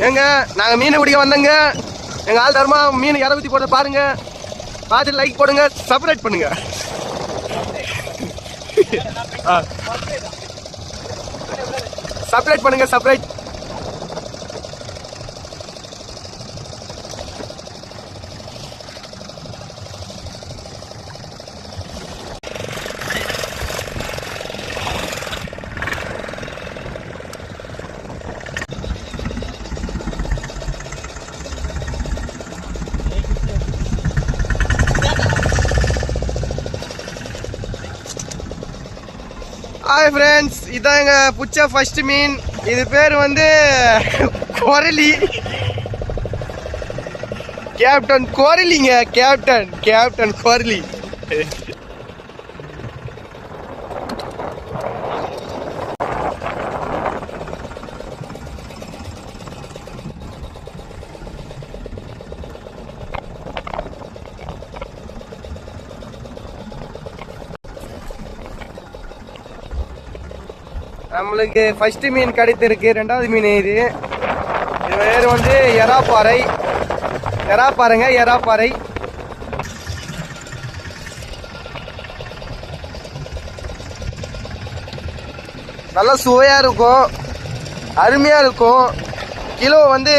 ஏங்க நாங்க மீன் பிடிக்க வந்தோங்க. எங்க ஆள் தர்மா மீன் இற ஊத்தி போட்டு பாருங்க. பார்த்துட்டு லைக் போடுங்க, சப்ஸ்கிரைப் பண்ணுங்க. சப்ஸ்கிரைப் பண்ணுங்க, சப்ஸ்கிரைப். ஹாய் ஃப்ரெண்ட்ஸ், இதான் எங்கள் பிடிச்ச ஃபர்ஸ்ட் மீன். இது பேர் வந்து குரலி. Captain குரலிங்க, captain குரலி. நம்மளுக்கு ஃபர்ஸ்ட் மீன் கிடைத்திருக்கு. ரெண்டாவது மீன் இது பேர் வந்து எறாப்பாறை. எறாப்பாறை. நல்லா சுவையா இருக்கும், அருமையா இருக்கும். கிலோ வந்து